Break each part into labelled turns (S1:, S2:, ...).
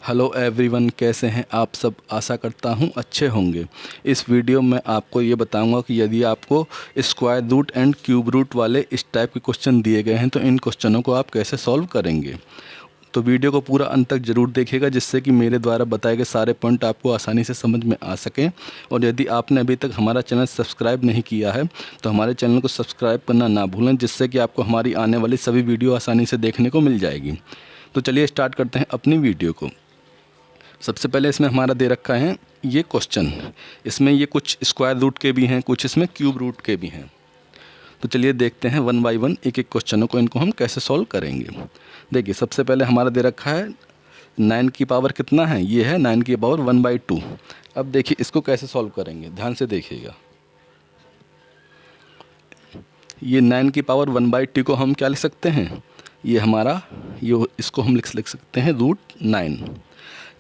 S1: Hello everyone, कैसे हैं आप सब। आशा करता हूं अच्छे होंगे। इस वीडियो में आपको ये बताऊंगा कि यदि आपको square root and cube root वाले इस टाइप के क्वेश्चन दिए गए हैं तो इन क्वेश्चनों को आप कैसे सॉल्व करेंगे। तो वीडियो को पूरा अंत तक ज़रूर देखिएगा, जिससे कि मेरे द्वारा बताए गए सारे पॉइंट आपको आसानी से समझ में आ सकें। और यदि आपने अभी तक हमारा चैनल सब्सक्राइब नहीं किया है तो हमारे चैनल को सब्सक्राइब करना ना भूलें, जिससे कि आपको हमारी आने वाली सभी वीडियो आसानी से देखने को मिल जाएगी। तो चलिए स्टार्ट करते हैं अपनी वीडियो को। सबसे पहले इसमें हमारा दे रखा है ये क्वेश्चन। इसमें ये कुछ स्क्वायर रूट के भी हैं, कुछ इसमें क्यूब रूट के भी हैं। तो चलिए देखते हैं वन बाय वन एक एक क्वेश्चनों को, इनको हम कैसे सॉल्व करेंगे। देखिए सबसे पहले हमारा दे रखा है 9 की पावर कितना है, ये है 9 की पावर 1/2। अब देखिए इसको कैसे सॉल्व करेंगे, ध्यान से देखिएगा। ये 9 की पावर 1/2 को हम क्या लिख सकते हैं, ये हमारा इसको हम लिख सकते हैं √9।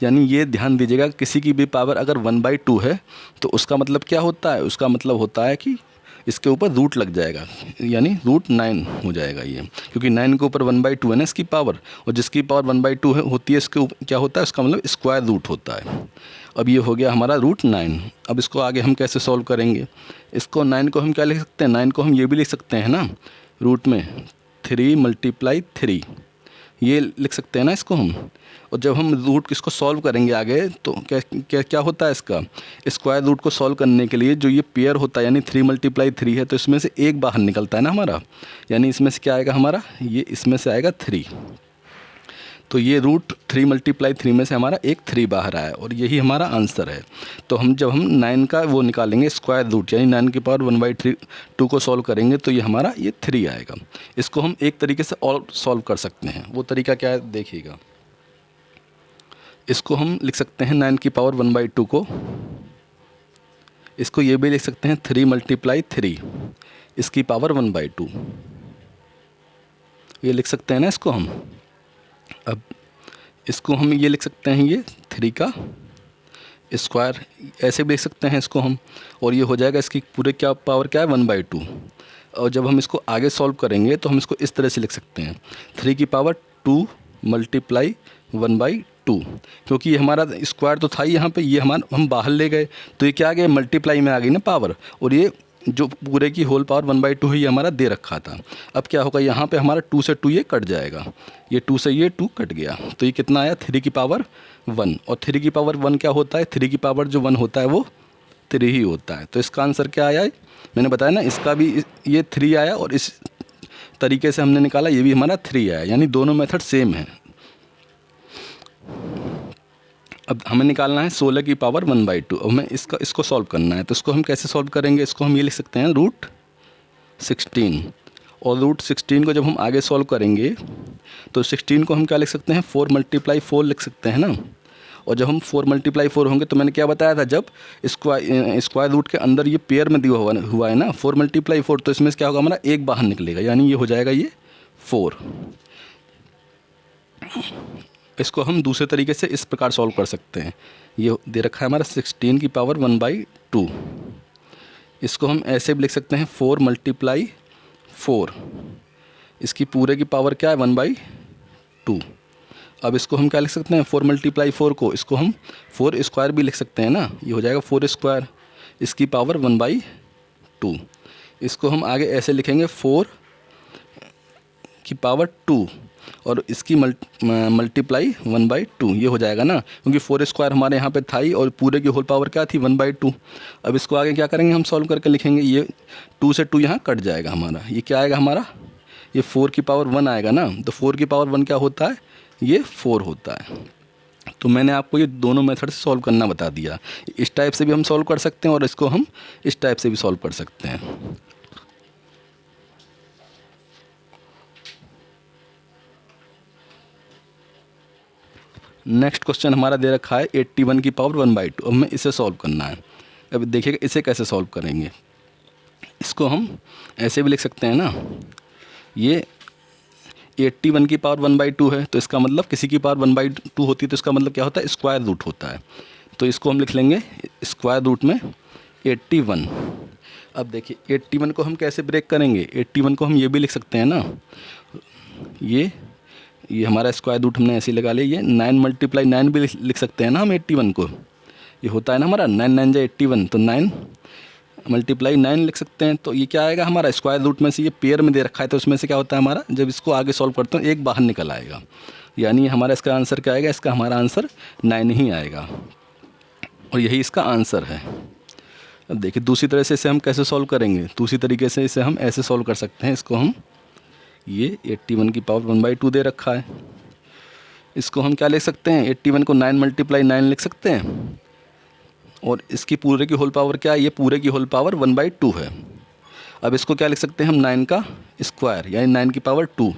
S1: यानी ये ध्यान दीजिएगा, किसी की भी पावर अगर 1/2 है तो उसका मतलब क्या होता है, उसका मतलब होता है कि इसके ऊपर रूट लग जाएगा, यानी √9 हो जाएगा ये। क्योंकि 9 के ऊपर 1/2 है ना इसकी पावर, और जिसकी पावर 1/2 होती है इसके ऊपर क्या होता है, उसका मतलब स्क्वायर रूट होता है। अब ये हो गया हमारा √9। अब इसको आगे हम कैसे सॉल्व करेंगे। इसको 9 को हम क्या लिख सकते हैं, 9 को हम ये भी लिख सकते हैं ना, रूट में 3 × 3 ये लिख सकते हैं ना इसको हम। और जब हम रूट इसको सॉल्व करेंगे आगे तो क्या क्या क्या होता है, इसका स्क्वायर रूट को सॉल्व करने के लिए जो ये पेयर होता है, यानी 3 × 3 है, तो इसमें से एक बाहर निकलता है ना हमारा। यानी इसमें से क्या आएगा हमारा, ये इसमें से आएगा 3। तो ये √3 × 3 में से हमारा एक 3 बाहर आया और यही हमारा आंसर है। तो जब हम 9 का वो निकालेंगे स्क्वायर रूट, यानी 9 की पावर 1/2 को सॉल्व करेंगे तो ये हमारा ये 3 आएगा। इसको हम एक तरीके से और सॉल्व कर सकते हैं। वो तरीका क्या है देखिएगा। इसको हम लिख सकते हैं 9 की पावर 1/2 को, इसको ये भी लिख सकते हैं 3 × 3 इसकी पावर 1/2, ये लिख सकते हैं ना इसको हम। अब इसको हम ये लिख सकते हैं, ये 3 का स्क्वायर ऐसे भी लिख सकते हैं इसको हम, और ये हो जाएगा इसकी पूरे क्या पावर क्या है 1/2। और जब हम इसको आगे सॉल्व करेंगे तो हम इसको इस तरह से लिख सकते हैं 3 की पावर 2 × 1/2, क्योंकि ये हमारा स्क्वायर तो था ही यहाँ पे, ये हम बाहर ले गए तो ये क्या आ गया, मल्टीप्लाई में आ गई ना पावर, और ये जो पूरे की होल पावर 1/2 ही हमारा दे रखा था। अब क्या होगा, यहाँ पे हमारा 2 से 2 ये कट जाएगा, ये 2 से ये 2 कट गया, तो ये कितना आया 3 की पावर 1। और 3 की पावर 1 क्या होता है, 3 की पावर जो 1 होता है वो 3 ही होता है। तो इसका आंसर क्या आया, मैंने बताया ना, इसका भी ये 3 आया और इस तरीके से हमने निकाला, ये भी हमारा 3 आया, यानी दोनों मेथड सेम है। अब हमें निकालना है 16 की पावर 1/2। अब हमें इसको सॉल्व करना है, तो इसको हम कैसे सॉल्व करेंगे, इसको हम ये लिख सकते हैं √16। और √16 को जब हम आगे सॉल्व करेंगे तो 16 को हम क्या लिख सकते हैं, 4 × 4 लिख सकते हैं ना। और जब हम 4 × 4 होंगे तो मैंने क्या बताया था, जब स्क्वायर रूट के अंदर ये पेयर में दिया हुआ है ना 4 × 4, तो इसमें से क्या होगा हमारा एक बाहर निकलेगा, यानी ये हो जाएगा ये 4। इसको हम दूसरे तरीके से इस प्रकार सॉल्व कर सकते हैं। ये दे रखा है हमारा 16 की पावर 1/2, इसको हम ऐसे भी लिख सकते हैं 4 × 4, इसकी पूरे की पावर क्या है 1/2। अब इसको हम क्या लिख सकते हैं, 4 × 4 को इसको हम 4 स्क्वायर भी लिख सकते हैं ना, ये हो जाएगा 4 स्क्वायर, इसकी पावर 1/2। इसको हम आगे ऐसे लिखेंगे 4 की पावर 2 और इसकी मल्टीप्लाई 1/2, ये हो जाएगा ना, क्योंकि 4 स्क्वायर हमारे यहाँ पे था ही और पूरे की होल पावर क्या थी 1/2। अब इसको आगे क्या करेंगे, हम सॉल्व करके लिखेंगे, ये 2 से 2 यहाँ कट जाएगा हमारा, ये क्या आएगा हमारा, ये 4 की पावर 1 आएगा ना। तो 4 की पावर 1 क्या होता है, ये 4 होता है। तो मैंने आपको ये दोनों मेथड से सॉल्व करना बता दिया। इस टाइप से भी हम सॉल्व कर सकते हैं और इसको हम इस टाइप से भी सॉल्व कर सकते हैं। नेक्स्ट क्वेश्चन हमारा दे रखा है 81 की पावर 1/2। अब हमें इसे सॉल्व करना है। अब देखिएगा इसे कैसे सॉल्व करेंगे। इसको हम ऐसे भी लिख सकते हैं ना, ये 81 की पावर 1/2 है, तो इसका मतलब किसी की पावर 1/2 होती है तो इसका मतलब क्या होता है, स्क्वायर रूट होता है। तो इसको हम लिख लेंगे स्क्वायर रूट में 81। अब देखिए 81 को हम कैसे ब्रेक करेंगे, 81 को हम ये भी लिख सकते हैं ना, ये हमारा स्क्वायर रूट हमने ऐसे ही लगा लिया। ये 9 मल्टीप्लाई 9 भी लिख सकते हैं ना हम 81 को। ये होता है ना हमारा 9 9 जा 81, तो 9 मल्टीप्लाई 9 लिख सकते हैं। तो ये क्या आएगा हमारा स्क्वायर रूट में से, ये पेयर में दे रखा है तो उसमें से क्या होता है हमारा, जब इसको आगे सॉल्व करते हैं एक बाहर निकल आएगा, यानी हमारा इसका आंसर क्या आएगा, इसका हमारा आंसर 9 ही आएगा और यही इसका आंसर है। अब देखिए दूसरी तरह से इसे हम कैसे सॉल्व करेंगे। दूसरी तरीके से इसे हम ऐसे सॉल्व कर सकते हैं। इसको हम ये 81 की पावर 1/2 दे रखा है, इसको हम क्या लिख सकते हैं, 81 को 9 मल्टीप्लाई 9 लिख सकते हैं और इसकी पूरे की होल पावर क्या है, ये पूरे की होल पावर 1/2 है। अब इसको क्या लिख सकते हैं हम, 9 का स्क्वायर यानी 9 की पावर 2,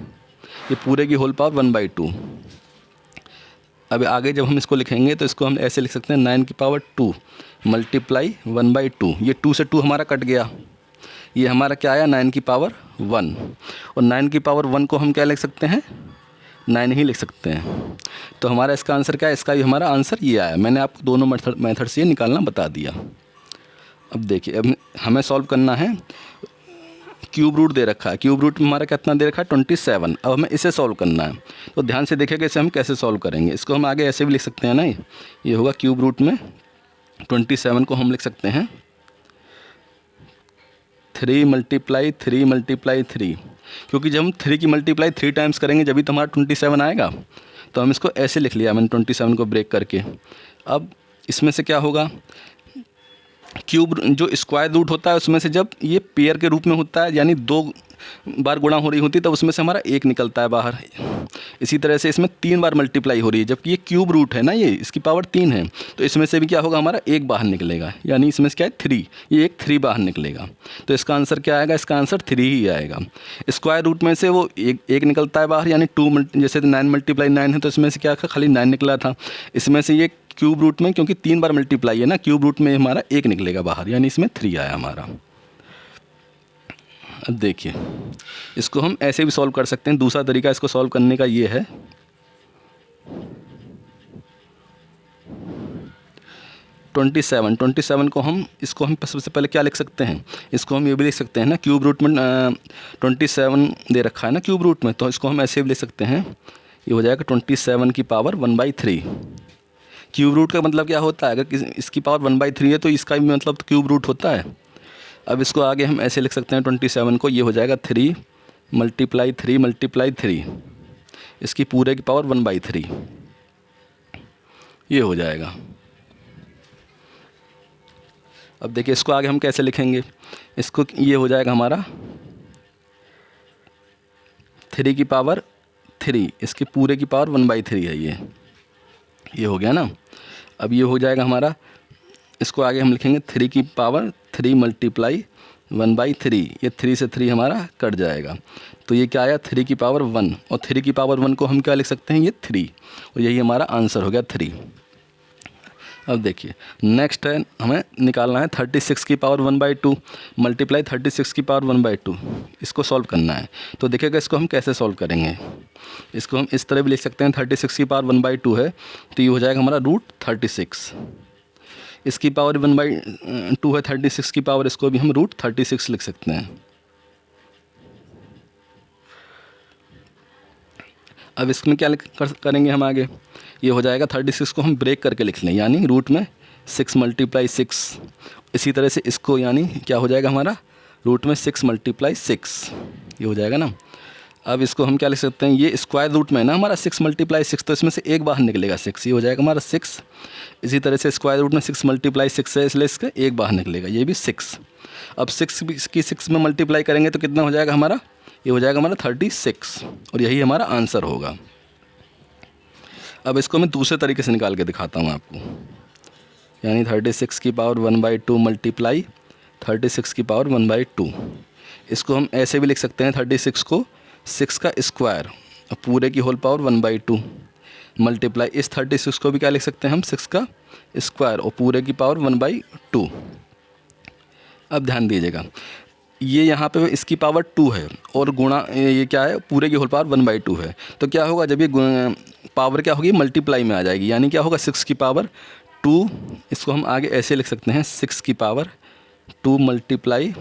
S1: ये पूरे की होल पावर 1/2। अब आगे जब हम इसको लिखेंगे तो इसको हम ऐसे लिख सकते हैं 9 की पावर 2 मल्टीप्लाई 1/2। ये 2 से 2 हमारा कट गया, ये हमारा क्या आया 9 की पावर 1 और 9 की पावर 1 को हम क्या लिख सकते हैं, 9 ही लिख सकते हैं। तो हमारा इसका आंसर क्या है, इसका भी हमारा आंसर ये आया। मैंने आपको दोनों मेथड से ये निकालना बता दिया। अब देखिए अब हमें सॉल्व करना है, क्यूब रूट दे रखा है, क्यूब रूट में हमारा कितना दे रखा है 27। अब हमें इसे सॉल्व करना है, तो ध्यान से देखिएगा इसे हम कैसे सॉल्व करेंगे। इसको हम आगे ऐसे भी लिख सकते हैं ना, ये होगा क्यूब रूट में 27 को हम लिख सकते हैं 3 मल्टीप्लाई 3 मल्टीप्लाई 3, क्योंकि जब हम 3 की मल्टीप्लाई 3 टाइम्स करेंगे जब भी तो हमारा 27 आएगा। तो हम इसको ऐसे लिख लिया मैंने 27 को ब्रेक करके। अब इसमें से क्या होगा, क्यूब जो स्क्वायर रूट होता है उसमें से जब ये पेयर के रूप में होता है यानी 2 बार गुणा हो रही होती है तब उसमें से हमारा 1 निकलता है बाहर। इसी तरह से इसमें 3 बार मल्टीप्लाई हो रही है, जबकि ये क्यूब रूट है ना, ये इसकी पावर 3 है, तो इसमें से भी क्या होगा हमारा 1 बाहर निकलेगा, यानी इसमें से क्या है 3, ये एक 3 बाहर निकलेगा। तो इसका आंसर क्या आएगा, इसका आंसर 3 ही आएगा। स्क्वायर रूट में से वो एक निकलता है बाहर, यानी 2 जैसे 9 मल्टीप्लाई 9 है तो इसमें से क्या था खाली 9 निकला था। इसमें से ये क्यूब रूट में क्योंकि 3 बार मल्टीप्लाई है ना, क्यूब रूट में हमारा 1 निकलेगा बाहर, यानी इसमें 3 आया हमारा। अब देखिए इसको हम ऐसे भी सॉल्व कर सकते हैं। दूसरा तरीका इसको सॉल्व करने का ये है, ट्वेंटी सेवन को हम इसको हम सबसे पहले क्या लिख सकते हैं, इसको हम ये भी लिख सकते हैं ना, क्यूब रूट में 27 दे रखा है ना क्यूब रूट में, तो इसको हम ऐसे भी लिख सकते हैं, ये हो जाएगा 27 की पावर 1/3। क्यूब रूट का मतलब क्या होता है, अगर इसकी पावर 1/3 है तो इसका भी मतलब क्यूब रूट होता है। अब इसको आगे हम ऐसे लिख सकते हैं 27 को, ये हो जाएगा 3 मल्टीप्लाई 3 मल्टीप्लाई 3, इसकी पूरे की पावर 1/3, ये हो जाएगा। अब देखिए इसको आगे हम कैसे लिखेंगे, इसको ये हो जाएगा हमारा 3 की पावर 3, इसके पूरे की पावर 1/3 है, ये हो गया ना। अब ये हो जाएगा हमारा, इसको आगे हम लिखेंगे 3 की पावर 3 मल्टीप्लाई 1/3, ये 3 से 3 हमारा कट जाएगा, तो ये क्या आया 3 की पावर 1, और 3 की पावर 1 को हम क्या लिख सकते हैं, ये 3, और यही हमारा आंसर हो गया 3। अब देखिए नेक्स्ट है, हमें निकालना है 36 की पावर 1/2 मल्टीप्लाई 36 की पावर 1/2, इसको सॉल्व करना है। तो देखिएगा इसको हम कैसे सॉल्व करेंगे, इसको हम इस तरह भी लिख सकते हैं, 36 की पावर 1/2 है तो ये हो जाएगा हमारा √36, इसकी पावर 1/2 है 36 की पावर, इसको भी हम √36 लिख सकते हैं। अब इसमें क्या करेंगे हम आगे, ये हो जाएगा 36 को हम ब्रेक करके लिख लें, यानी रूट में 6 मल्टीप्लाई 6, इसी तरह से इसको यानी क्या हो जाएगा हमारा रूट में 6 मल्टीप्लाई 6, ये हो जाएगा ना। अब इसको हम क्या लिख सकते हैं, ये स्क्वायर रूट में है ना हमारा 6 मल्टीप्लाई 6, तो इसमें से 1 बाहर निकलेगा 6, ये हो जाएगा हमारा 6। इसी तरह से स्क्वायर रूट में 6 मल्टीप्लाई 6 है, इसलिए इसका 1 बाहर निकलेगा, ये भी 6। अब 6 की 6 में मल्टीप्लाई करेंगे तो कितना हो जाएगा हमारा, ये हो जाएगा हमारा 36, और यही हमारा आंसर होगा। अब इसको मैं दूसरे तरीके से निकाल के दिखाता हूँ आपको, यानी 36 की पावर 1/2 मल्टीप्लाई 36 की पावर 1/2, इसको हम ऐसे भी लिख सकते हैं 36 को 6 का स्क्वायर और पूरे की होल पावर 1/2 मल्टीप्लाई, इस 36 को भी क्या लिख सकते हैं हम 6 का स्क्वायर और पूरे की पावर 1/2। अब ध्यान दीजिएगा, ये यहाँ पे इसकी पावर 2 है और गुणा ये क्या है पूरे की होल पावर 1/2 है, तो क्या होगा जब ये पावर क्या होगी मल्टीप्लाई में आ जाएगी, यानी क्या होगा 6 की पावर 2, इसको हम आगे ऐसे लिख सकते हैं 6 की पावर 2 मल्टीप्लाई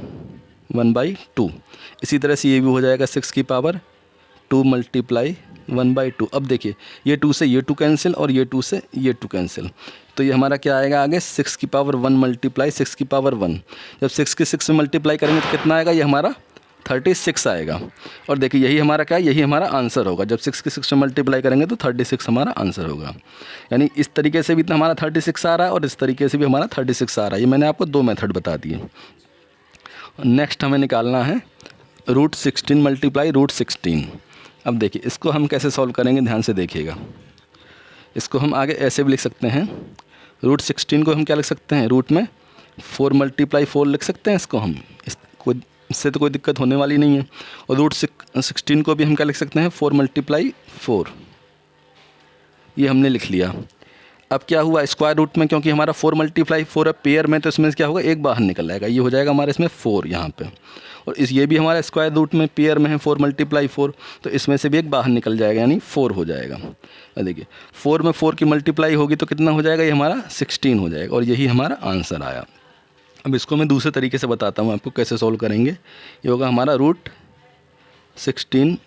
S1: 1/2। इसी तरह से ये भी हो जाएगा 6 की पावर 2 मल्टीप्लाई 1/2। अब देखिए ये 2 से ये 2 कैंसिल और ये 2 से ये 2 कैंसिल, तो ये हमारा क्या आएगा आगे 6 की पावर 1 मल्टीप्लाई 6 की पावर 1। जब 6 की 6 से मल्टीप्लाई करेंगे तो कितना आएगा, ये हमारा 36 आएगा। और देखिए यही हमारा क्या है, यही हमारा आंसर होगा। जब 6 की 6 से मल्टीप्लाई करेंगे तो 36 हमारा आंसर होगा। यानी इस तरीके से भी तो हमारा 36 आ रहा है और इस तरीके से भी हमारा 36 आ रहा है। ये मैंने आपको 2 मेथड बता दिए। नेक्स्ट हमें निकालना है √16 मल्टीप्लाई √16। अब देखिए इसको हम कैसे सॉल्व करेंगे, ध्यान से देखिएगा। इसको हम आगे ऐसे भी लिख सकते हैं, √16 को हम क्या लिख सकते हैं, रूट में 4 मल्टीप्लाई 4 लिख सकते हैं इसको हम। इससे तो कोई दिक्कत होने वाली नहीं है। और √16 को भी हम क्या लिख सकते हैं, 4 मल्टीप्लाई 4। ये हमने लिख लिया। अब क्या हुआ स्क्वायर रूट में, क्योंकि हमारा 4 मल्टीप्लाई 4 है पेयर में, तो इसमें क्या होगा, एक बाहर निकल आएगा। ये हो जाएगा हमारे इसमें 4 यहाँ पे। और ये भी हमारा स्क्वायर रूट में पेयर में है 4 मल्टीप्लाई 4, तो इसमें से भी एक बाहर निकल जाएगा, यानी 4 हो जाएगा। और देखिए 4 में 4 की मल्टीप्लाई होगी तो कितना हो जाएगा, ये हमारा 16 हो जाएगा। और यही हमारा आंसर आया। अब इसको मैं दूसरे तरीके से बताता हूँ आपको कैसे सॉल्व करेंगे। ये होगा हमारा √16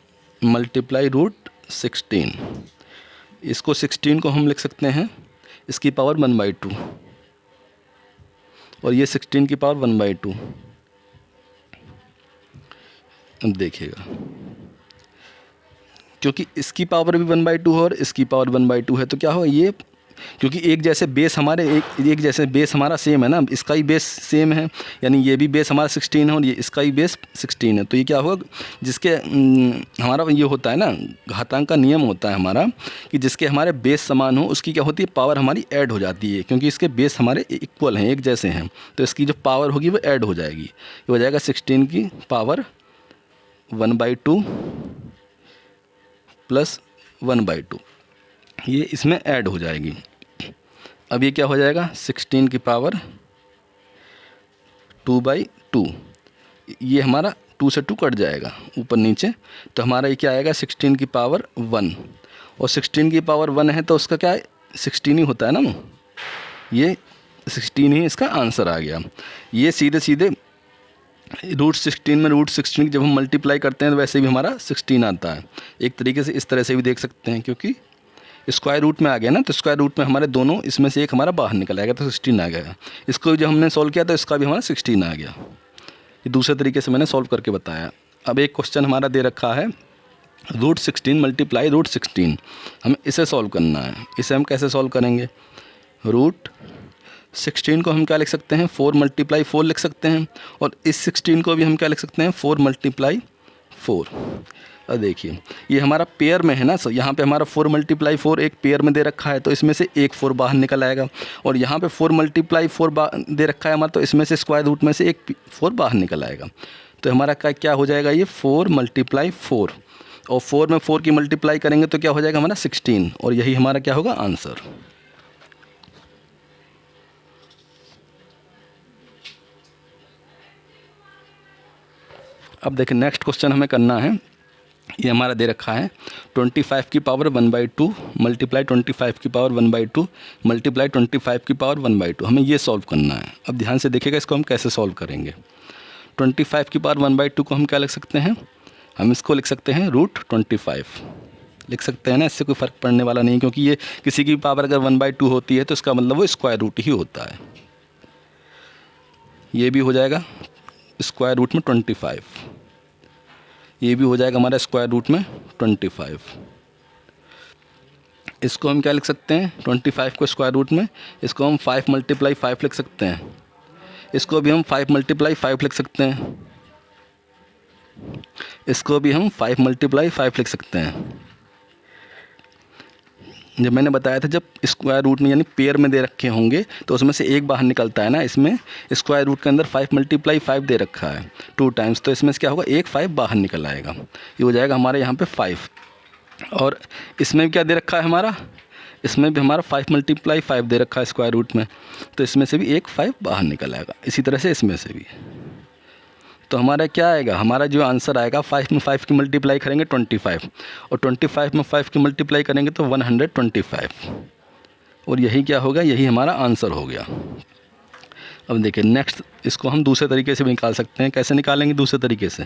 S1: मल्टीप्लाई √16। इसको 16 को हम लिख सकते हैं इसकी पावर 1/2 और ये 16 की पावर 1/2। अब देखिएगा क्योंकि इसकी पावर भी 1/2 है और इसकी पावर 1/2 है, तो क्या होगा ये, क्योंकि एक जैसे बेस हमारे एक जैसे बेस हमारा सेम है ना, इसका ही बेस सेम है, यानी ये भी बेस हमारा 16 है और ये इसका ही बेस 16 है। तो ये क्या होगा, जिसके हमारा ये होता है ना, घातांक का नियम होता है हमारा कि जिसके हमारे बेस समान हो उसकी क्या होती है, पावर हमारी ऐड हो जाती है। क्योंकि इसके बेस हमारे इक्वल हैं, एक जैसे हैं, तो इसकी जो पावर होगी वो ऐड हो जाएगी। ये हो जाएगा 16 की पावर 1/2 प्लस 1/2, ये इसमें ऐड हो जाएगी। अब ये क्या हो जाएगा, 16 की पावर 2/2। ये हमारा 2 से 2 कट जाएगा ऊपर नीचे, तो हमारा ये क्या आएगा 16 की पावर 1। और 16 की पावर 1 है तो उसका क्या है, 16 ही होता है ना, ये 16 ही इसका आंसर आ गया। ये सीधे सीधे √16 में √16 जब हम मल्टीप्लाई करते हैं तो वैसे भी हमारा 16 आता है। एक तरीके से इस तरह से भी देख सकते हैं, क्योंकि स्क्वायर रूट में आ गया ना, तो स्क्वायर रूट में हमारे दोनों इसमें से एक हमारा बाहर निकल आएगा, तो 16 आ गया। इसको जब हमने सॉल्व किया तो इसका भी हमारा 16 आ गया। ये दूसरे तरीके से मैंने सॉल्व करके बताया। अब एक क्वेश्चन हमारा दे रखा है √16 मल्टीप्लाई √16, हमें इसे सॉल्व करना है। इसे हम कैसे सॉल्व करेंगे, √16 को हम क्या लिख सकते हैं, 4 मल्टीप्लाई 4 लिख सकते हैं, और इस 16 को भी हम क्या लिख सकते हैं, 4 मल्टीप्लाई 4। और देखिए ये हमारा पेयर में है ना, सो यहाँ पे हमारा 4 मल्टीप्लाई 4 एक पेयर में दे रखा है, तो इसमें से एक 4 बाहर निकल आएगा। और यहाँ पे 4 मल्टीप्लाई 4 दे रखा है हमारा, तो इसमें से स्क्वायर रूट में से एक 4 बाहर निकल आएगा। तो हमारा क्या हो जाएगा, ये 4 मल्टीप्लाई 4, और 4 में 4 की मल्टीप्लाई करेंगे तो क्या हो जाएगा हमारा 16, और यही हमारा क्या होगा आंसर। अब देखिए नेक्स्ट क्वेश्चन हमें करना है। ये हमारा दे रखा है 25 की पावर 1/2 मल्टीप्लाई 25 की पावर 1/2 मल्टीप्लाई 25 की पावर 1/2। हमें ये सॉल्व करना है। अब ध्यान से देखिएगा इसको हम कैसे सॉल्व करेंगे। 25 की पावर 1/2 को हम क्या लिख सकते हैं, हम इसको लिख सकते हैं √25 लिख सकते हैं ना, इससे कोई फ़र्क पड़ने वाला नहीं, क्योंकि ये किसी की पावर अगर 1/2 होती है तो इसका मतलब वो स्क्वायर रूट ही होता है। ये भी हो जाएगा स्क्वायर रूट में 25, ये भी हो जाएगा हमारा स्क्वायर रूट में 25। इसको हम क्या लिख सकते हैं, 25 को स्क्वायर रूट में, इसको हम 5 मल्टीप्लाई 5 लिख सकते हैं, इसको भी हम 5 मल्टीप्लाई 5 लिख सकते हैं, इसको भी हम 5 मल्टीप्लाई 5 लिख सकते हैं। जब मैंने बताया था जब स्क्वायर रूट में यानी पेयर में दे रखे होंगे तो उसमें से एक बाहर निकलता है ना, इसमें स्क्वायर रूट के अंदर 5 मल्टीप्लाई 5 दे रखा है 2 टाइम्स, तो इसमें से क्या होगा, एक 5 बाहर निकल आएगा। ये हो जाएगा हमारे यहाँ पे 5। और इसमें क्या दे रखा है हमारा, इसमें भी हमारा 5 मल्टीप्लाई 5 दे रखा है स्क्वायर रूट में, तो इसमें से भी एक 5 बाहर निकल आएगा। इसी तरह से इसमें से भी, तो हमारा क्या आएगा, हमारा जो आंसर आएगा 5 में 5 की मल्टीप्लाई करेंगे 25, और 25 में 5 की मल्टीप्लाई करेंगे तो 125, और यही क्या होगा, यही हमारा आंसर हो गया। अब देखिए नेक्स्ट, इसको हम दूसरे तरीके से भी निकाल सकते हैं। कैसे निकालेंगे दूसरे तरीके से,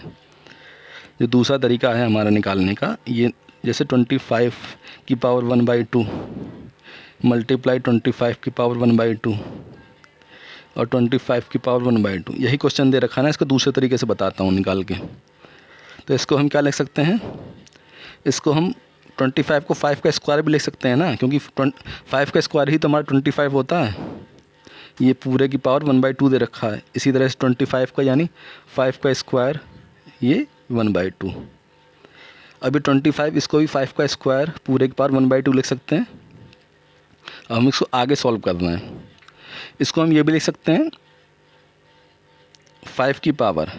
S1: जो दूसरा तरीका है हमारा निकालने का, ये जैसे 25 की पावर 1/2 मल्टीप्लाई 25 की पावर 1/2 और 25 की पावर 1/2, यही क्वेश्चन दे रखा है ना। इसको दूसरे तरीके से बताता हूँ निकाल के। तो इसको हम क्या लिख सकते हैं, इसको हम 25 को 5 का स्क्वायर भी लिख सकते हैं ना, क्योंकि 5 का स्क्वायर ही तो हमारा 25 होता है। ये पूरे की पावर 1/2 दे रखा है। इसी तरह से 25 का यानी 5 का स्क्वायर ये 1/2। अभी 25 इसको भी 5 का स्क्वायर पूरे की पावर 1/2 लिख सकते हैं। अब हम इसको आगे सॉल्व करना है। इसको हम ये भी लिख सकते हैं 5 की पावर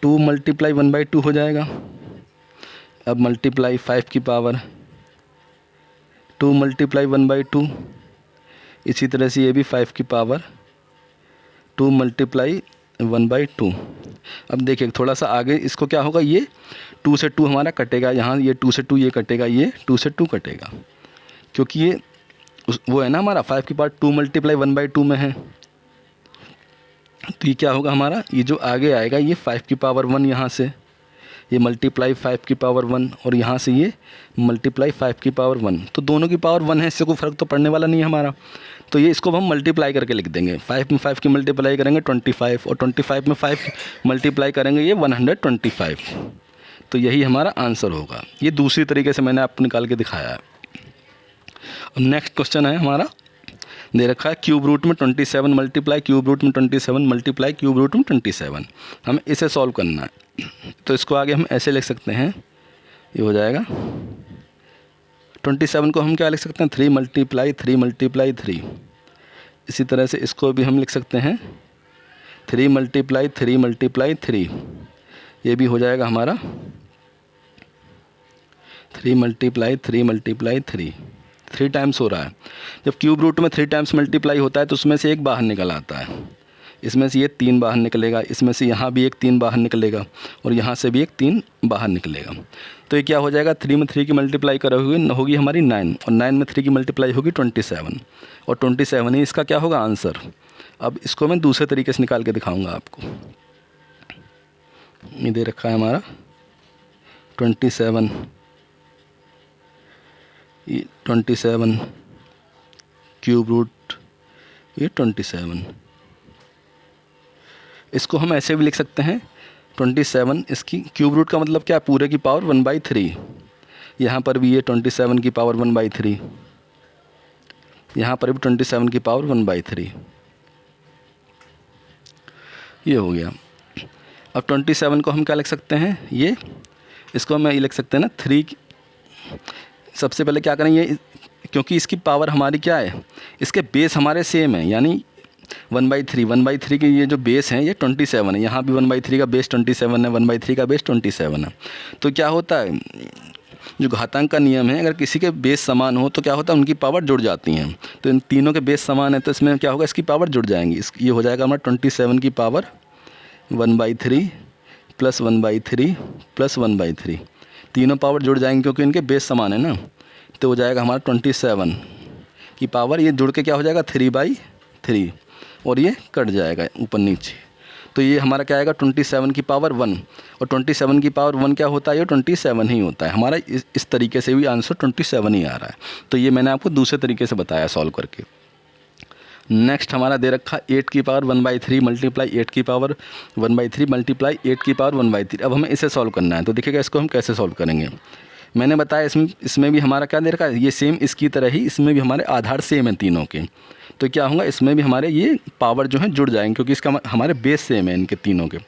S1: 2 मल्टीप्लाई 1/2 हो जाएगा। अब मल्टीप्लाई 5 की पावर 2 मल्टीप्लाई 1/2, इसी तरह से ये भी 5 की पावर 2 मल्टीप्लाई 1/2। अब देखिए थोड़ा सा आगे इसको क्या होगा, ये 2 से 2 हमारा कटेगा, यहाँ ये 2 से 2 ये कटेगा, ये 2 से 2 कटेगा, क्योंकि ये वो है ना हमारा 5 की पावर 2 मल्टीप्लाई 1/2 में है। तो ये क्या होगा हमारा, ये जो आगे आएगा ये 5 की पावर 1, यहाँ से ये मल्टीप्लाई 5 की पावर 1 और यहाँ से ये मल्टीप्लाई 5 की पावर 1। तो दोनों की पावर 1 है, इससे कोई फ़र्क तो पड़ने वाला नहीं है हमारा। तो ये इसको हम मल्टीप्लाई करके लिख देंगे। 5 में 5 की मल्टीप्लाई करेंगे 25 और 25 में 5 मल्टीप्लाई करेंगे ये 125। तो यही हमारा आंसर होगा। ये दूसरी तरीके से मैंने आपको निकाल के दिखाया है। अब नेक्स्ट क्वेश्चन है हमारा, दे रखा है क्यूब रूट में 27 मल्टीप्लाई क्यूब रूट में 27 मल्टीप्लाई क्यूब रूट में 27। हमें इसे सॉल्व करना है। तो इसको आगे हम ऐसे लिख सकते हैं, ये हो जाएगा 27 को हम क्या लिख सकते हैं 3 मल्टीप्लाई 3 मल्टीप्लाई 3। इसी तरह से इसको भी हम लिख सकते हैं 3 मल्टीप्लाई 3 मल्टीप्लाई 3। ये भी हो जाएगा हमारा 3 मल्टीप्लाई 3 मल्टीप्लाई 3। 3 टाइम्स हो रहा है। जब क्यूब रूट में 3 टाइम्स मल्टीप्लाई होता है तो उसमें से एक बाहर निकल आता है। इसमें से ये 3 बाहर निकलेगा, इसमें से यहाँ भी एक 3 बाहर निकलेगा और यहाँ से भी एक 3 बाहर निकलेगा। तो ये क्या हो जाएगा, 3 में 3 की मल्टीप्लाई करोगे होगी हमारी 9 और 9 में 3 की मल्टीप्लाई होगी 27 और 27 ही इसका क्या होगा आंसर। अब इसको मैं दूसरे तरीके से निकाल के दिखाऊँगा आपको। ये दे रखा है हमारा 27 क्यूब रूट ये 27। इसको हम ऐसे भी लिख सकते हैं 27, इसकी क्यूब रूट का मतलब क्या है, पूरे की पावर 1/3। यहाँ पर भी ये 27 की पावर 1/3, यहाँ पर भी 27 की पावर 1/3। ये हो गया। अब 27 को हम क्या लिख सकते हैं, ये इसको हम ये लिख सकते हैं ना 3। सबसे पहले क्या करेंगे, क्योंकि इसकी पावर हमारी क्या है, इसके बेस हमारे सेम है, यानी 1/3 के ये जो बेस हैं ये 27 है। यहाँ भी 1/3 का बेस 27 है, 1/3 का बेस 27 है। तो क्या होता है, जो घातांक का नियम है, अगर किसी के बेस समान हो तो क्या होता है उनकी पावर जुड़ जाती हैं। तो इन तीनों के बेस समान है तो इसमें क्या होगा, इसकी पावर जुड़ जाएंगी। ये हो जाएगा हमारा 27 की पावर 1/3 प्लस 1/3 प्लस 1/3। तीनों पावर जुड़ जाएंगे क्योंकि इनके बेस समान है ना। तो हो जाएगा हमारा 27 की पावर, ये जुड़ के क्या हो जाएगा 3/3 और ये कट जाएगा ऊपर नीचे। तो ये हमारा क्या आएगा 27 की पावर 1 और 27 की पावर 1 क्या होता है, ये 27 ही होता है हमारा। इस तरीके से भी आंसर 27 ही आ रहा है। तो ये मैंने आपको दूसरे तरीके से बताया सॉल्व करके। नेक्स्ट हमारा दे रखा 8 की पावर 1/3 मल्टीप्लाई 8 की पावर 1/3 मल्टीप्लाई 8 की पावर 1/3। अब हमें इसे सॉल्व करना है। तो देखिएगा इसको हम कैसे सॉल्व करेंगे। मैंने बताया इसमें भी हमारा क्या दे रखा है, ये सेम इसकी तरह ही इसमें भी हमारे आधार सेम है तीनों के। तो क्या होगा, इसमें भी हमारे ये पावर जो है जुड़ जाएंगे क्योंकि इसका हमारे बेस सेम है इनके तीनों के।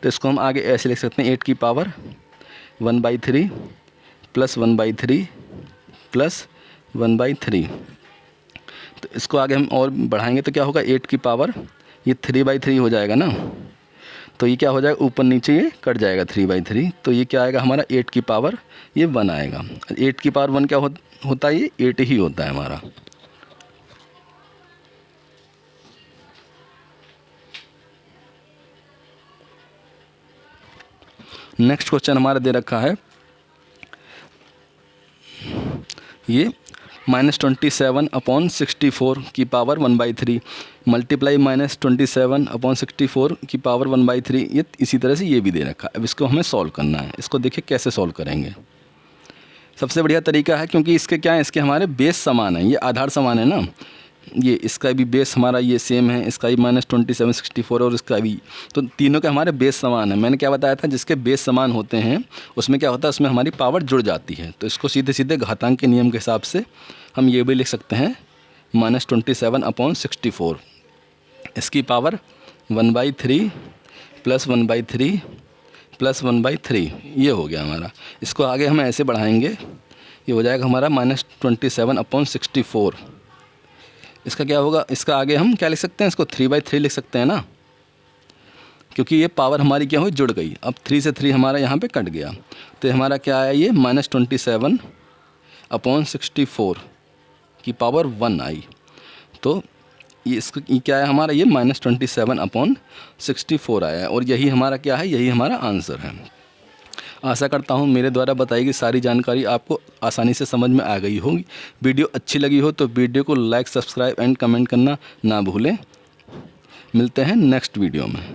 S1: तो इसको हम आगे ऐसे लिख सकते हैं 8 की पावर 1/3 प्लस 1/3 प्लस 1/3। तो इसको आगे हम और बढ़ाएंगे तो क्या होगा 8 की पावर ये 3/3 हो जाएगा ना। तो ये क्या हो जाएगा, ऊपर नीचे ये कट जाएगा 3/3। तो ये क्या आएगा हमारा 8 की पावर ये 1 आएगा। 8 की पावर 1 क्या होता है, ये 8 ही होता है हमारा। नेक्स्ट क्वेश्चन हमारा दे रखा है ये -27/64 की पावर 1/3 मल्टीप्लाई -27/64 की पावर 1/3, ये इसी तरह से ये भी दे रखा है। अब इसको हमें सॉल्व करना है। इसको देखिए कैसे सॉल्व करेंगे। सबसे बढ़िया तरीका है, क्योंकि इसके क्या है, इसके हमारे बेस समान है, ये आधार समान है ना, ये इसका भी बेस हमारा ये सेम है, इसका भी -27/64 और इसका भी, तो तीनों के हमारे बेस समान है। मैंने क्या बताया था, जिसके बेस समान होते हैं उसमें क्या होता है, उसमें हमारी पावर जुड़ जाती है। तो इसको सीधे सीधे घातांक के नियम के हिसाब से हम ये भी लिख सकते हैं -27/64, इसकी पावर 1/3 + 1/3 + 1/3, ये हो गया हमारा। इसको आगे हम ऐसे बढ़ाएंगे, ये हो जाएगा हमारा -27/64। इसका क्या होगा, इसका आगे हम क्या लिख सकते हैं, इसको 3/3 लिख सकते हैं ना, क्योंकि ये पावर हमारी क्या हुई, जुड़ गई। अब 3 से 3 हमारा यहाँ पे कट गया, तो हमारा क्या आया, ये -27/64 की पावर 1 आई। तो ये इसका क्या है हमारा, ये -27/64 आया है, और यही हमारा क्या है, यही हमारा आंसर है। आशा करता हूँ मेरे द्वारा बताई गई सारी जानकारी आपको आसानी से समझ में आ गई होगी। वीडियो अच्छी लगी हो तो वीडियो को लाइक, सब्सक्राइब एंड कमेंट करना ना भूलें। मिलते हैं नेक्स्ट वीडियो में।